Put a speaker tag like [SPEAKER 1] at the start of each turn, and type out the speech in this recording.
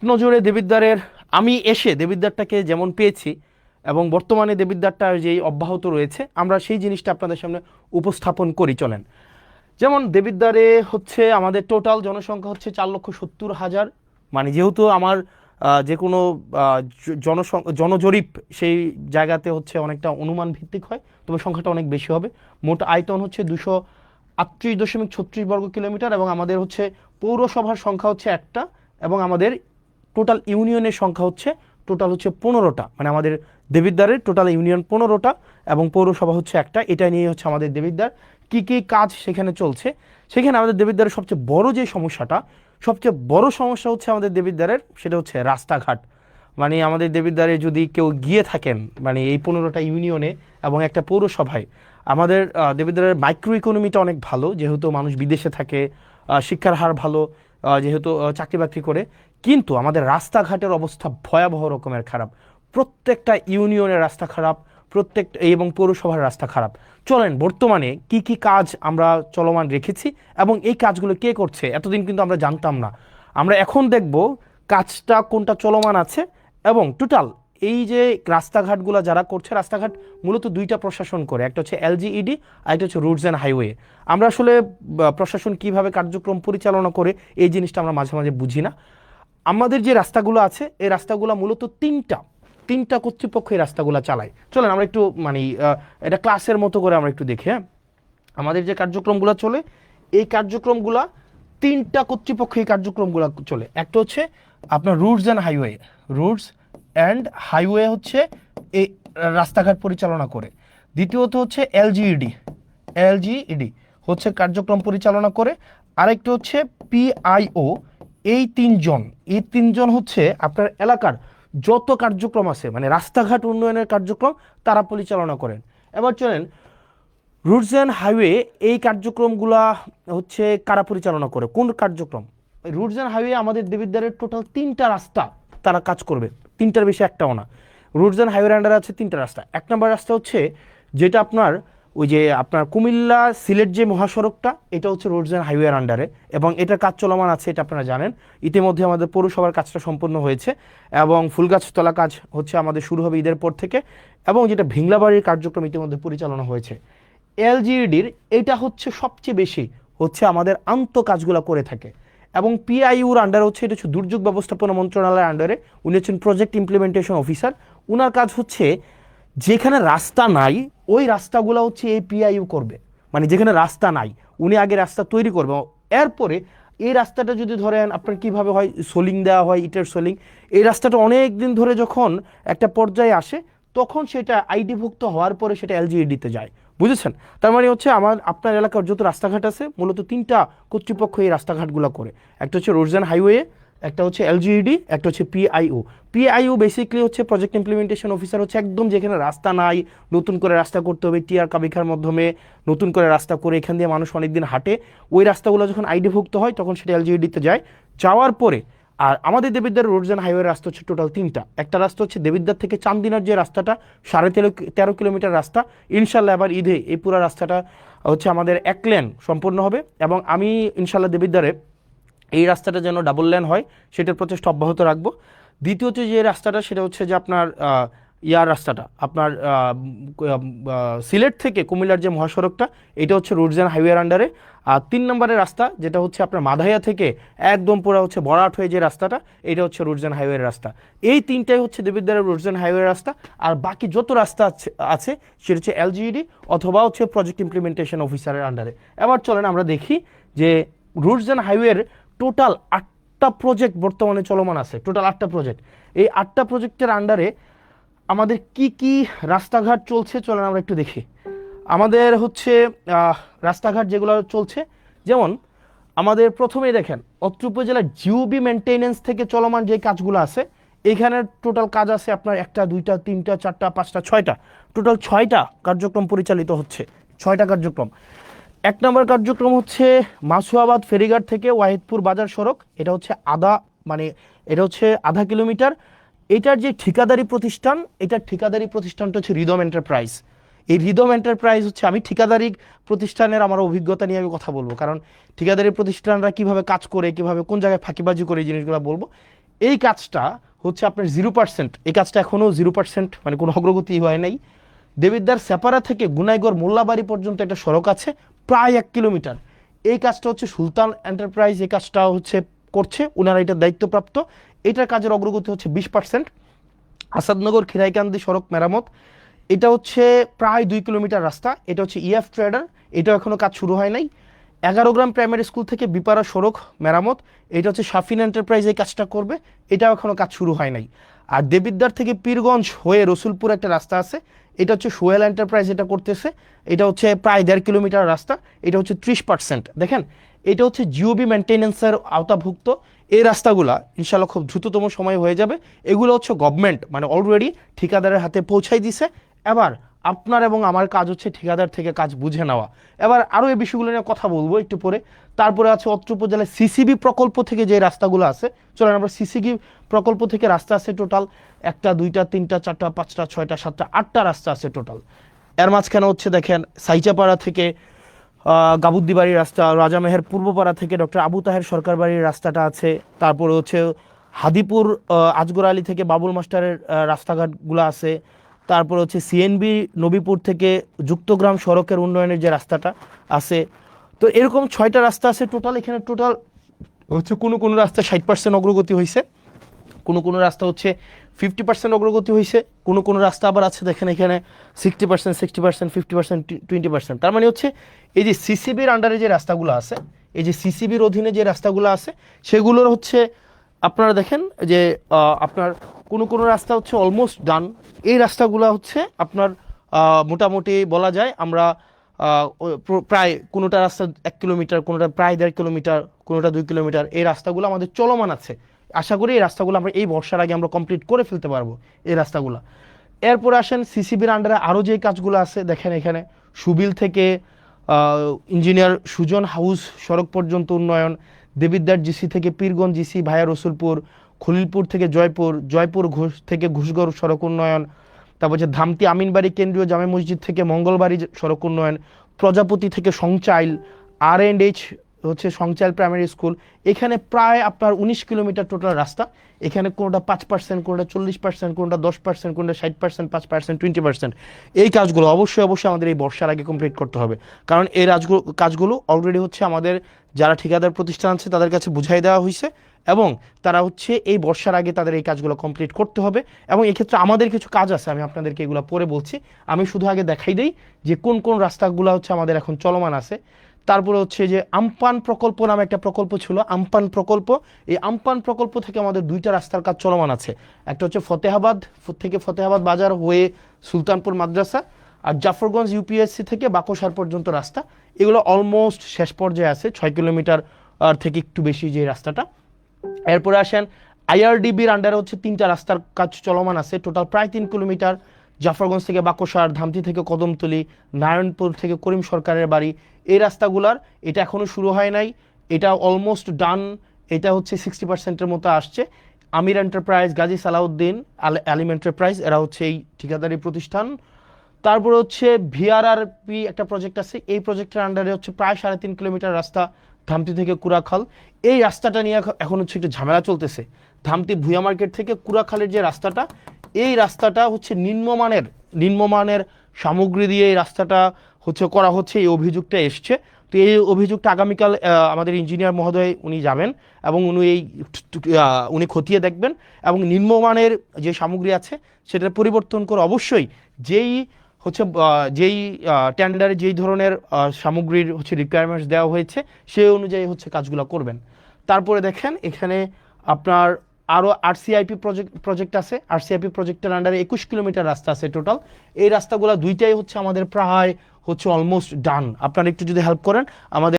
[SPEAKER 1] নজরে দেবিদ্বারের আমি এসে দেবিদ্বারটাকে যেমন পেয়েছি এবং বর্তমানে দেবিদ্বারটা যেই অব্যাহত রয়েছে আমরা সেই জিনিসটা আপনাদের সামনে উপস্থাপন করি। চলেন, যেমন দেবিদ্বারে হচ্ছে আমাদের টোটাল জনসংখ্যা হচ্ছে 4,70,000। মানে যেহেতু আমার যে কোনো জনজরিপ সেই জায়গাতে হচ্ছে অনেকটা অনুমান ভিত্তিক হয়, তবে সংখ্যাটা অনেক বেশি হবে। মোট আয়তন হচ্ছে 238.36 বর্গ কিলোমিটার এবং আমাদের হচ্ছে পৌরসভার সংখ্যা হচ্ছে একটা এবং আমাদের টোটাল ইউনিয়নের সংখ্যা হচ্ছে টোটাল হচ্ছে 15টা। মানে আমাদের দেবিদ্বারের টোটাল ইউনিয়ন 15টা এবং পৌরসভা হচ্ছে একটা। এটা নিয়ে হচ্ছে আমাদের দেবিদ্বার কি কি কাজ সেখানে চলছে। সেখানে আমাদের দেবিদ্বারের সবচেয়ে বড় যে সমস্যাটা, সবচেয়ে বড় সমস্যা হচ্ছে আমাদের দেবিদ্বারের, সেটা হচ্ছে রাস্তাঘাট। মানে আমাদের দেবিদ্বারে যদি কেউ গিয়ে থাকেন মানে এই 15টা ইউনিয়নে এবং একটা পৌরসভায়, আমাদের দেবিদ্বারের মাইক্রো ইকোনমিটা অনেক ভালো, যেহেতু মানুষ বিদেশে থাকে, শিক্ষার হার ভালো, যেহেতু চাকরি বাকরি করে। কিন্তু আমাদের রাস্তাঘাটের অবস্থা ভয়াবহ রকমের খারাপ। প্রত্যেকটা ইউনিয়নের রাস্তা খারাপ, প্রত্যেকটা এবং পৌরসভার রাস্তা খারাপ। চলেন বর্তমানে কি কি কাজ আমরা চলমান রেখেছি এবং এই কাজগুলো কে করছে এতদিন কিন্তু আমরা জানতাম না। আমরা এখন দেখব কাজটা কোনটা চলমান আছে এবং টোটাল এই যে রাস্তাঘাটগুলো যারা করছে, রাস্তাঘাট মূলত দুইটা প্রশাসন করে, একটা হচ্ছে এলজিইডি আর একটা হচ্ছে রুটস অ্যান্ড হাইওয়ে। আমরা আসলে প্রশাসন কিভাবে কার্যক্রম পরিচালনা করে এই জিনিসটা আমরা মাঝে মাঝে বুঝি না। আমাদের যে রাস্তাগুলো আছে এই রাস্তাগুলো মূলত তিনটা তিনটা কর্তৃপক্ষ এই রাস্তাগুলো চালায়। চলেন আমরা একটু মানে এটা ক্লাসের মতো করে আমরা একটু দেখি। হ্যাঁ, আমাদের যে কার্যক্রমগুলো চলে এই কার্যক্রমগুলা তিনটা কর্তৃপক্ষ এই কার্যক্রমগুলো চলে। একটা হচ্ছে আপনার roots and highway, roots and highway হচ্ছে এই রাস্তাঘাট পরিচালনা করে। দ্বিতীয়ত হচ্ছে এলজিইডি, এলজিইডি হচ্ছে কার্যক্রম পরিচালনা করে। আরেকটা হচ্ছে পিআইও। এই তিনজন হচ্ছে আপনার এলাকার যত কার্যক্রম আছে মানে রাস্তাঘাট উন্নয়নের কার্যক্রম তারা পরিচালনা করেন। এবার চলেন রুটস অ্যান্ড হাইওয়ে এই কার্যক্রমগুলা হচ্ছে কারা পরিচালনা করে, কোন কার্যক্রম? রুটস অ্যান্ড হাইওয়ে আমাদের দেবিদ্বারের টোটাল তিনটা রাস্তা তারা কাজ করবে, তিনটার বেশি একটাও না। রুটস অ্যান্ড হাইওয়ের আন্ডারে আছে তিনটা রাস্তা। এক নম্বর রাস্তা হচ্ছে যেটা আপনার ওই যে আপনার কুমিল্লা সিলেট যে মহাসড়কটা, এটা হচ্ছে রোডস অ্যান্ড হাইওয়ের আন্ডারে এবং এটার কাজ চলমান আছে, এটা আপনারা জানেন। ইতিমধ্যে আমাদের পৌরসভার কাজটা সম্পূর্ণ হয়েছে এবং ফুলগাছতলা কাজ হচ্ছে আমাদের শুরু হবে ঈদের পর থেকে এবং যেটা ভিংলাবাড়ির কার্যক্রম ইতিমধ্যে পরিচালনা হয়েছে। এলজিইডির এটা হচ্ছে সবচেয়ে বেশি হচ্ছে আমাদের আন্ত কাজগুলো করে থাকে এবং পিআইউর আন্ডারে হচ্ছে এটা হচ্ছে দুর্যোগ ব্যবস্থাপনা মন্ত্রণালয়ের আন্ডারে। উনি হচ্ছেন প্রজেক্ট ইমপ্লিমেন্টেশন অফিসার। উনার কাজ হচ্ছে যেখানে রাস্তা নাই ওই রাস্তাগুলো হচ্ছে এই পিআইইউ করবে। মানে যেখানে রাস্তা নাই উনি আগে রাস্তা তৈরি করবে, এরপরে এই রাস্তাটা যদি ধরেন আপনার কিভাবে হয় সোলিং দেওয়া হয়, ইটের সোলিং, এই রাস্তাটা অনেক দিন ধরে যখন একটা পর্যায়ে আসে তখন সেটা আইডিভুক্ত হওয়ার পরে সেটা এলজিইডিতে যায়। বুঝেছেন? তার মানে হচ্ছে আপনার এলাকার যত রাস্তাঘাট আছে মূলত তিনটা কর্তৃপক্ষ এই রাস্তাঘাটগুলো করে। একটা হচ্ছে রোডস অ্যান্ড হাইওয়ে, একটা হচ্ছে এলজিইডি, একটা হচ্ছে পিআইও। পিআইও বেসিক্যালি হচ্ছে প্রজেক্ট ইমপ্লিমেন্টেশন অফিসার, হচ্ছে একদম যেখানে রাস্তা নাই নতুন করে রাস্তা করতে হবে, টিআর কাবিখার মাধ্যমে নতুন করে রাস্তা করে এখান দিয়ে মানুষ অনেকদিন হাঁটে, ওই রাস্তাগুলো যখন আইডিভুক্ত হয় তখন সেটা এলজিইডিতে যায়। যাওয়ার পরে আর আমাদের দেবিদ্বার রোডস অ্যান্ড হাইওয়ে রাস্তা হচ্ছে টোটাল তিনটা। একটা রাস্তা হচ্ছে দেবিদ্বার থেকে চান্দিনার যে রাস্তাটা 13.5 কিলোমিটার রাস্তা, ইনশাল্লাহ এবার ঈদে এই পুরো রাস্তাটা হচ্ছে আমাদের এক লেন সম্পূর্ণ হবে এবং আমি ইনশাল্লাহ দেবিদ্বারে এই রাস্তাটা যেন ডাবল লেন হয় সেটার প্রচেষ্টা অব্যাহত রাখবো। দ্বিতীয়ত যে রাস্তাটা সেটা হচ্ছে যে আপনার রাস্তাটা আপনার সিলেট থেকে কুমিল্লার যে মহাসড়কটা, এটা হচ্ছে রোডস অ্যান্ড হাইওয়ের আন্ডারে। আর 3 নম্বরের রাস্তা যেটা হচ্ছে আপনার মাধাইয়া থেকে একদম পুরো হচ্ছে বরাট হয়ে যে রাস্তাটা, এটা হচ্ছে রোডস অ্যান্ড হাইওয়ের রাস্তা। এই তিনটাই হচ্ছে দেবিদ্বারের রোডস অ্যান্ড হাইওয়ের রাস্তা। আর বাকি যত রাস্তা আছে সেটা হচ্ছে এলজিইডি অথবা হচ্ছে প্রজেক্ট ইমপ্লিমেন্টেশন অফিসারের আন্ডারে। এবার চলেন আমরা দেখি যে রোডস অ্যান্ড হাইওয়ের টোটাল 8টা প্রজেক্ট বর্তমানে চলমান আছে, টোটাল 8টা প্রজেক্ট। এই 8টা প্রজেক্টের আন্ডারে আমাদের কি কি রাস্তাঘাট চলছে চলেন আমরা একটু দেখি। আমাদের হচ্ছে রাস্তাঘাট যেগুলো চলছে, যেমন আমাদের প্রথমেই দেখেন অত্র উপজেলার জিওবি মেনটেনেন্স থেকে চলমান যে কাজগুলো আছে, এখানে টোটাল কাজ আছে আপনার 1টা 2টা 3টা 4টা 5টা 6টা, টোটাল 6টা কার্যক্রম পরিচালিত হচ্ছে, 6টা কার্যক্রম। 1 নম্বর কার্যক্রম হচ্ছে মাসুয়াবাদ ফেরিঘাট থেকে ওয়াহিদপুর বাজার সড়ক, এটা হচ্ছে এটা হচ্ছে আধা কিলোমিটার। এটার যে ঠিকাদারি প্রতিষ্ঠান, এটার ঠিকাদারি প্রতিষ্ঠানটা হচ্ছে রিদম এন্টারপ্রাইজ। এই রিদম এন্টারপ্রাইজ হচ্ছে, আমি ঠিকাদারি প্রতিষ্ঠানের আমার অভিজ্ঞতা নিয়ে আমি কথা বলবো, কারণ ঠিকাদারি প্রতিষ্ঠানরা কিভাবে কাজ করে, কিভাবে কোন জায়গায় ফাঁকিবাজি করে এই জিনিসগুলো বলবো। এই কাজটা হচ্ছে আপনার 0%, এই কাজটা এখনও 0%, মানে কোনো অগ্রগতি হয় নাই। দেবিদ্বার সেপারা থেকে গুনাইগড় মোল্লাবাড়ি পর্যন্ত একটা সড়ক আছে প্রায় 1 কিলোমিটার। এই কাজটা হচ্ছে সুলতান এন্টারপ্রাইজ এই কাজটা হচ্ছে করছে, ওনারা এটার দায়িত্বপ্রাপ্ত। এটার কাজের অগ্রগতি হচ্ছে 20%। আসাদনগর খিরাইকান্দি সড়ক মেরামত, এটা হচ্ছে প্রায় 2 কিলোমিটার রাস্তা, এটা হচ্ছে ইএফ ট্রেডার, এটাও এখনও কাজ শুরু হয় নাই। 11 গ্রাম প্রাইমারি স্কুল থেকে বিপাড়া সড়ক মেরামত, এটা হচ্ছে শাফিন এন্টারপ্রাইজ এই কাজটা করবে, এটাও এখনও কাজ শুরু হয় নাই। আর দেবিদ্বার থেকে পীরগঞ্জ হয়ে রসুলপুর একটা রাস্তা আছে, এটা হচ্ছে সোহেল এন্টারপ্রাইজ এটা করতেছে, এটা হচ্ছে প্রায় 1.5 কিলোমিটার রাস্তা, এটা হচ্ছে 30%। দেখেন এটা হচ্ছে জিওবি মেনটেন্যান্সের আওতাভুক্ত। এই রাস্তাগুলা ইনশাল্লাহ খুব দ্রুততম সময় হয়ে যাবে। এগুলো হচ্ছে গভর্নমেন্ট মানে অলরেডি ঠিকাদারের হাতে পৌঁছাই দিছে। এবার আপনার এবং আমার কাজ হচ্ছে ঠিকাদার থেকে কাজ বুঝে নেওয়া। এবার আরও এই বিষয়গুলো নিয়ে কথা বলবো একটু পরে। তারপরে আছে অত্র উপজেলায় সিসিবি প্রকল্প থেকে যে রাস্তাগুলো আছে, চলেন আমরা সিসিবি প্রকল্প থেকে রাস্তা আছে টোটাল 1টা 2টা 3টা 4টা 5টা 6টা 7টা 8টা রাস্তা আছে টোটাল। এর মাঝখানে হচ্ছে দেখেন সাইচাপাড়া থেকে গাবুদ্দি বাড়ির রাস্তা, রাজামেহের পূর্বপাড়া থেকে ডক্টর আবু তাহের সরকার বাড়ির রাস্তাটা আছে। তারপরে হচ্ছে হাদিপুর আজগর আলী থেকে বাবুল মাস্টারের রাস্তাঘাটগুলো আছে। তারপর হচ্ছে সিএনবি নবীপুর থেকে যুক্তগ্রাম সড়কের উন্নয়নের যে রাস্তাটা আছে। তো এরকম 6টা রাস্তা আছে টোটাল। এখানে টোটাল হচ্ছে কোনো রাস্তা 60% অগ্রগতি হয়েছে, কোনো রাস্তা হচ্ছে 50% অগ্রগতি হয়েছে, কোনো রাস্তা আবার আছে দেখেন এখানে 60%, 60%, 50%, 20%। তার মানে হচ্ছে এই যে সিসিবির আন্ডারে যে রাস্তাগুলো আছে, এই যে সিসিবির অধীনে যে রাস্তাগুলো আছে সেগুলোর হচ্ছে আপনারা দেখেন যে আপনার কোনো রাস্তা হচ্ছে অলমোস্ট ডান। এই রাস্তাগুলো হচ্ছে আপনার মোটামুটি বলা যায় আমরা প্রায় কোনোটা রাস্তা 1 কিলোমিটার, কোনোটা প্রায় 1.5 কিলোমিটার, কোনোটা 2 কিলোমিটার, এই রাস্তাগুলো আমাদের চলমান আছে। আশা করি এই রাস্তাগুলো আমরা এই বর্ষার আগে আমরা কমপ্লিট করে ফেলতে পারবো এই রাস্তাগুলো। এরপর আসেন সিসিবির আন্ডারে আরও যে কাজগুলো আছে দেখেন এখানে সুবিল থেকে ইঞ্জিনিয়ার সুজন হাউস সড়ক পর্যন্ত উন্নয়ন, দেবিদ্বার জিসি থেকে পীরগঞ্জ জিসি ভায়া রসুলপুর, খলিলপুর থেকে জয়পুর ঘোষ থেকে ঘুষগড় সড়ক উন্নয়ন। তারপর হচ্ছে ধামতি আমিনবাড়ি কেন্দ্রীয় জামে মসজিদ থেকে মঙ্গলবাড়ি সড়ক উন্নয়ন, প্রজাপতি থেকে সংচাইল, R&H হচ্ছে সংচাইল প্রাইমারি স্কুল। এখানে প্রায় আপনার 19 কিলোমিটার টোটাল রাস্তা। এখানে কোনোটা 5%, কোনোটা 40%, কোনোটা 10%, কোনোটা 60%, 5%, 20%। এই কাজগুলো অবশ্যই আমাদের এই বর্ষার আগে কমপ্লিট করতে হবে, কারণ এই কাজগুলো অলরেডি হচ্ছে আমাদের যারা ঠিকাদার প্রতিষ্ঠান আছে তাদের কাছে বুঝাই দেওয়া হয়েছে, এবং তারা হচ্ছে এই বর্ষার আগে তাদের এই কাজগুলো কমপ্লিট করতে হবে। এবং এক্ষেত্রে আমাদের কিছু কাজ আছে, আমি আপনাদেরকে এগুলো পরে বলছি। আমি শুধু আগে দেখাই দেই যে কোন রাস্তাগুলো হচ্ছে আমাদের এখন চলমান আছে। তারপরে হচ্ছে যে আমপান প্রকল্প নামে একটা প্রকল্প ছিল, আমপান প্রকল্প। এই আমপান প্রকল্প থেকে আমাদের 2টা রাস্তার কাজ চলমান আছে। একটা হচ্ছে ফতেহাবাদ থেকে ফতেহাবাদ বাজার হয়ে সুলতানপুর মাদ্রাসা, আর জাফরগঞ্জ ইউপিএসসি থেকে বাকশার পর্যন্ত রাস্তা। এগুলো অলমোস্ট শেষ পর্যায়ে আছে, 6 কিলোমিটার থেকে একটু বেশি যে রাস্তাটা। এরপরে আসেন IRDBর আন্ডারে হচ্ছে 3টা রাস্তার কাজ চলমান আছে টোটাল প্রায় 3 কিলোমিটার। জাফরগঞ্জ থেকে বাকশার, ধামতি থেকে কদমতলি, নারায়ণপুর থেকে করিম সরকারের বাড়ি, এই রাস্তাগুলার এটা এখনও শুরু হয় নাই, এটা অলমোস্ট ডান। এটা হচ্ছে 60%-এর মতো আসছে। আমির এন্টারপ্রাইজ, গাজী সালাউদ্দিন, আলিম এন্টারপ্রাইজ, এরা হচ্ছে এই ঠিকাদারি প্রতিষ্ঠান। তারপরে হচ্ছে VRRP একটা প্রজেক্ট আছে, এই প্রজেক্টের আন্ডারে হচ্ছে প্রায় 3.5 কিলোমিটার রাস্তা ধামতি থেকে কুড়াখাল। এই রাস্তাটা নিয়ে এখন হচ্ছে একটু ঝামেলা চলতেছে। ধামতি ভুয়া মার্কেট থেকে কুড়াখালের যে রাস্তাটা, এই রাস্তাটা হচ্ছে নিম্নমানের সামগ্রী দিয়ে এই রাস্তাটা হচ্ছে করা হচ্ছে, এই অভিযোগটা এসছে। তো এই অভিযোগটা আগামীকাল আমাদের ইঞ্জিনিয়ার মহোদয় উনি যাবেন এবং উনি খতিয়ে দেখবেন, এবং নিম্নমানের যে সামগ্রী আছে সেটা পরিবর্তন করে অবশ্যই যেই টেন্ডারে যেই ধরনের সামগ্রীর হচ্ছে রিকোয়ারমেন্টস দেওয়া হয়েছে সেই অনুযায়ী হচ্ছে কাজগুলো করবেন। তারপরে দেখেন এখানে আপনার আরও RCIP প্রজেক্ট আছে। RCIP প্রজেক্টের আন্ডারে 21 কিলোমিটার রাস্তা আছে টোটাল। এই রাস্তাগুলো 2টাই হচ্ছে আমাদের প্রায় হচ্ছে অলমোস্ট ডান। আপনারা একটু যদি হেল্প করেন আমাদের